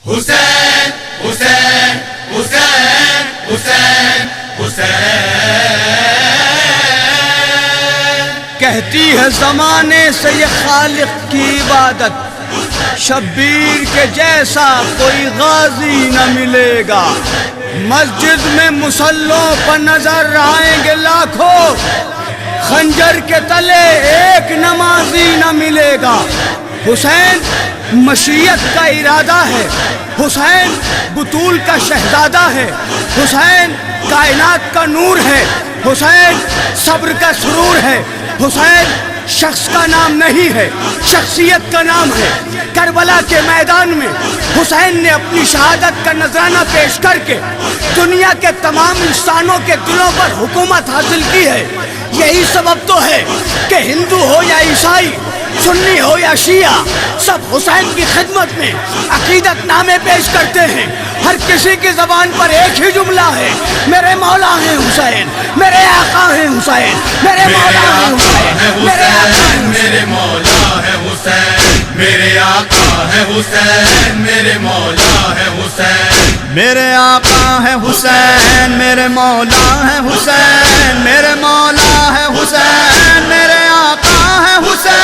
حسین حسین حسین حسین حسین کہتی ہے زمانے سے یہ خالق کی عبادت، شبیر کے جیسا کوئی غازی نہ ملے گا۔ مسجد میں مصلوں پر نظر آئیں گے لاکھوں، خنجر کے تلے ایک نمازی نہ ملے گا۔ حسین مشیت کا ارادہ ہے، حسین بطول کا شہزادہ ہے، حسین کائنات کا نور ہے، حسین صبر کا سرور ہے، حسین شخص کا نام نہیں ہے، شخصیت کا نام ہے۔ کربلا کے میدان میں حسین نے اپنی شہادت کا نذرانہ پیش کر کے دنیا کے تمام انسانوں کے دلوں پر حکومت حاصل کی ہے۔ یہی سبب تو ہے کہ ہندو ہو یا عیسائی، سنی ہو یا شیعہ، سب حسین کی خدمت میں عقیدت نامے پیش کرتے ہیں۔ ہر کسی کی زبان پر ایک ہی جملہ ہے، میرے مولا ہیں حسین، میرے آقا ہیں حسین، میرے مولا ہیں حسین، میرے آقا ہیں میرے مولا ہے حسین، میرے آقا ہے حسین، میرے مولا ہے حسین، میرے آقا ہے حسین، میرے مولا ہے حسین، میرے مولا ہے حسین، میرے آقا ہے حسین،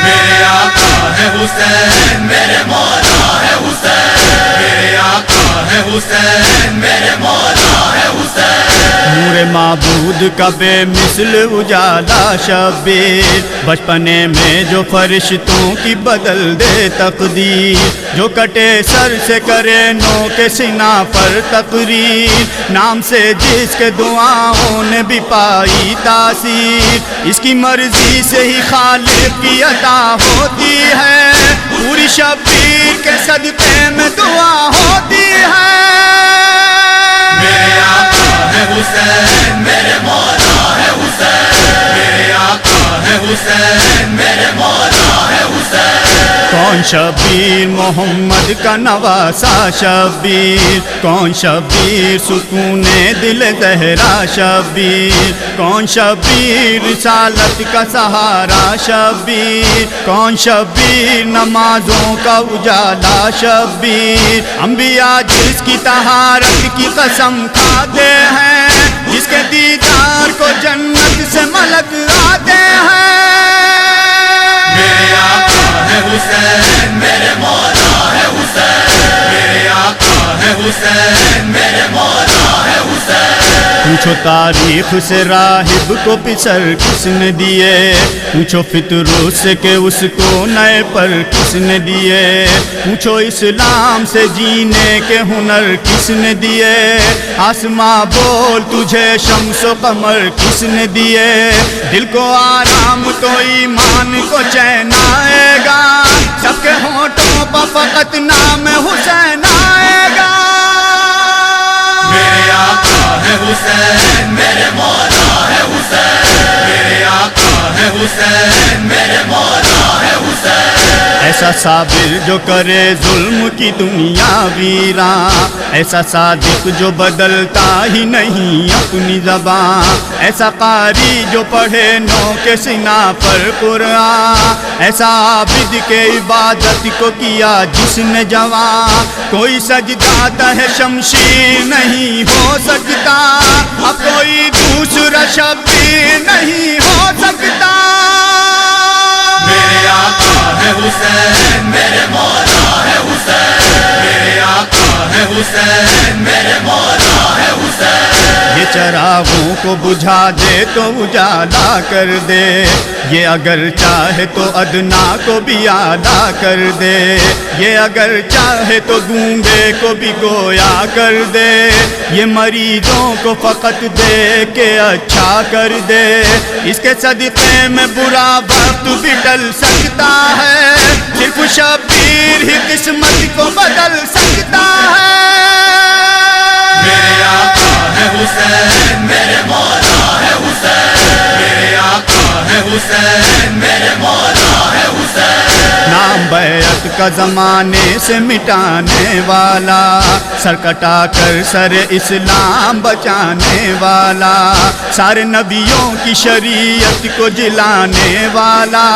میرے آقا ہے حسین، میرے مولا ہے حسین، میرے آقا ہے حسین، میرے مولا ہے حسین۔ نور معبود کا بے مثل اجالا شبیر، بچپنے میں جو فرشتوں کی بدل دے تقدیر، جو کٹے سر سے کرے نو کے سینہ پر تقریر، نام سے جس کے دعاؤں نے بھی پائی تاثیر، اس کی مرضی سے ہی خالق کی عطا ہوتی ہے، پوری شبیر کے صدقے میں دعا ہوتی ہے۔ میرے آقا ہے حسین، میرے مولا ہے حسین، میرے آقا ہے حسین، میرے مولا ہے حسین۔ کون شبیر محمد کا نواسا شبیر، کون شبیر سکون دل زہرا شبیر، کون شبیر رسالت کا سہارا شبیر، کون شبیر نمازوں کا اجالا شبیر، انبیاء جس کی طہارت کی قسم کھاتے ہیں، جس کے دیدار کو جنت سے ملک آتے ہیں۔ میرے آقا ہے حسین، میرے مولا ہے حسین، میرے آقا ہے حسین، میرے مولا ہے حسین۔ پوچھو تاریخ سے راہب کو پسر کس نے دیے، پوچھو فطرت سے کہ اس کو نئے پر کس نے دیے، پوچھو اسلام سے جینے کے ہنر کس نے دیے، آسماں بول تجھے شمس و قمر کس نے دیے، دل کو آرام تو ایمان کو چین آئے گا، سب کے ہونٹوں پر فقط نام حسین آئے گا۔ میرے آقا ہے حسین، میرے مولا ہے حسین، میرے آقا ہے حسین، میرے مولا ہے حسین۔ ایسا صابر جو کرے ظلم کی دنیا ویراں، ایسا صادق جو بدلتا ہی نہیں اپنی زبان، ایسا قاری جو پڑھے نو کے سینہ پر قرآن، ایسا عابد کے عبادت کو کیا جس نے جوان، کوئی سجدہ تہ شمشیر نہیں ہو سکتا، اب کوئی دوسرا شبیر نہیں ہو سکتا۔ میرے آقا ہے حسین، میرے مولا ہے حسین، میرے آقا ہے حسین، میرے مولا ہے حسین۔ یہ چراغوں کو بجھا دے تو اجالا کر دے، یہ اگر چاہے تو ادنا کو بھی اعلیٰ کر دے، یہ اگر چاہے تو گونگے کو بھی گویا کر دے، یہ مریضوں کو فقط دے کے اچھا کر دے، اس کے صدقے میں برا وقت بھی ٹل سکتا ہے، صرف شبیر ہی قسمت کو بدل سکتا ہے۔ میرے آقا ہے حسین، میرے مولا ہے حسین، میرے آقا ہے حسین، میرے مولا ہے حسین۔ نام بیعت کا زمانے سے مٹانے والا، سر کٹا کر سر اسلام بچانے والا، سارے نبیوں کی شریعت کو جلانے والا،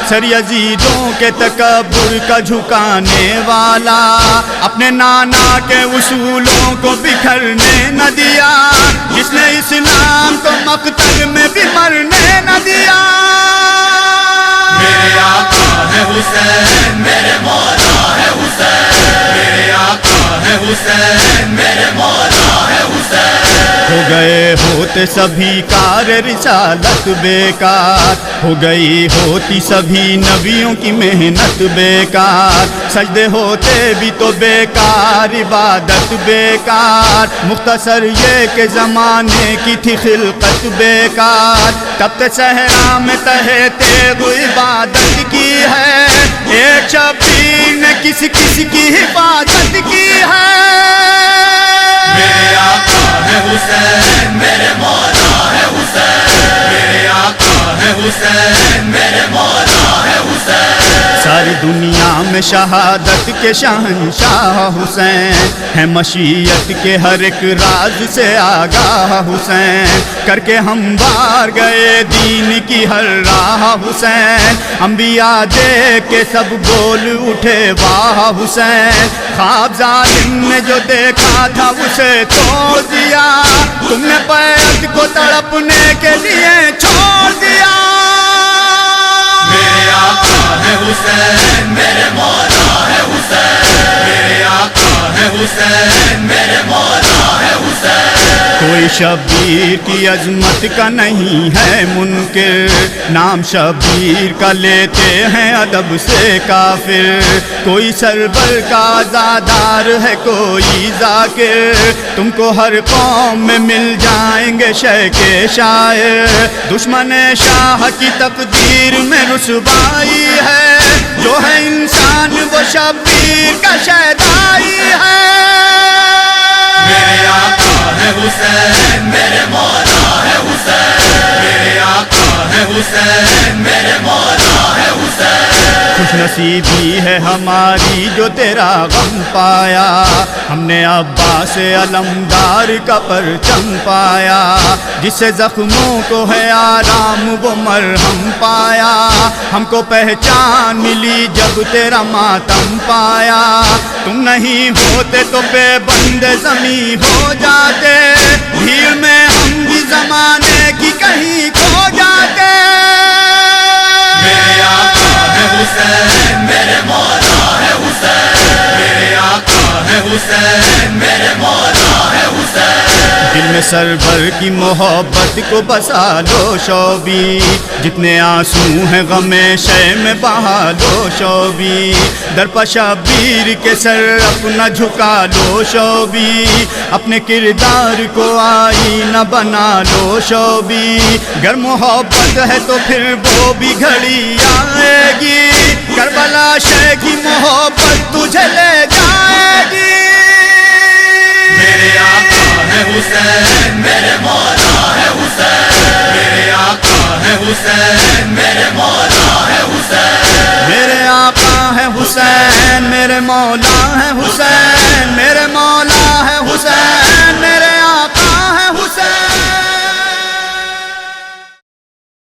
سر یزیدوں کے تکبر کا جھکانے والا، اپنے نانا کے اصولوں کو بکھرنے نہ دیا، جس نے اسلام کو مقتل میں بھی مرنے نہ دیا۔ میرے آقا ہے حسین، میرے مولا ہے حسین، میرے آقا ہے حسین، میرے مولا ہے حسین۔ ہو گئے ہوتے سبھی کار رسالت بیکار، ہو گئی ہوتی سبھی نبیوں کی محنت بیکار، سجدے ہوتے بھی تو بیکار، عبادت بیکار، مختصر یہ کہ زمانے کی تھی خلقت بیکار، تب صحرا میں تہے تیغ عبادت کی ہے، ایک شبیر نے کسی کی حفاظت کی ہے۔ میرے آقا ہے حسین، میرے مولا ہے حسین، میرے آقا ہے حسین، میرے مولا ہے حسین۔ ساری دنیا میں شہادت کے شہنشاہ حسین ہے، مشیت کے ہر ایک راز سے آگاہ حسین، کر کے ہموار گئے دین کی ہر راہ حسین، انبیاء دیکھ کے سب بول اٹھے واہ حسین، خواب ظالم نے جو دیکھا تھا اسے توڑ دیا، تم نے بیعت کو تڑپنے کے لیے چھوڑ دیا۔ میرے آقا ہے حسین، میرے مولا ہے حسین، میرے آقا ہے حسین، میرے مولا ہے حسین۔ کوئی شبیر کی عظمت کا نہیں ہے منکر، نام شبیر کا لیتے ہیں ادب سے کافر، کوئی سربر کا عزادار ہے کوئی ذاکر، تم کو ہر قوم میں مل جائیں گے شے کے شاعر، دشمن شاہ کی تقدیر میں رسوائی ہے، جو ہے انسان وہ شبیر کا شیدائی ہے۔ میرے آقا ہے حسین، میرے مولا ہے حسین، میرے آقا ہے حسین، میرے مولا ہے حسین۔ خوش نصیبی ہے ہماری جو تیرا غم پایا، ہم نے عباس علمدار کا پرچم پایا، جس سے زخموں کو ہے آرام وہ مرہم پایا، ہم کو پہچان ملی جب تیرا ماتم پایا، تم نہیں ہوتے تو بے بند زمیں ہو جاتے، بھیڑ میں ہم بھی زمانے کی کہیں کھو جاتے۔ میرے آقا ہے حسین، میرے مولا ہے حسین، میرے آقا ہے حسین، میرے مولا ہے حسین۔ دل میں سرور کی محبت کو بسا لو شوبی، جتنے آنسو ہیں غم شے میں بہا لو شوبی، در پا شبیر کے سر اپنا جھکا لو شوبی، اپنے کردار کو آئینہ بنا لو شوبی، گر محبت ہے تو پھر وہ بھی گھڑی آئے گی، کربلا شے کی محبت تجھے لے جائے گی۔ میرے آقا ہے حسین، میرے مولا ہے حسین، میرے آقا ہے حسین، میرے مولا ہے حسین۔ میرے آقا ہے حسین، میرے مولا ہے حسین، میرے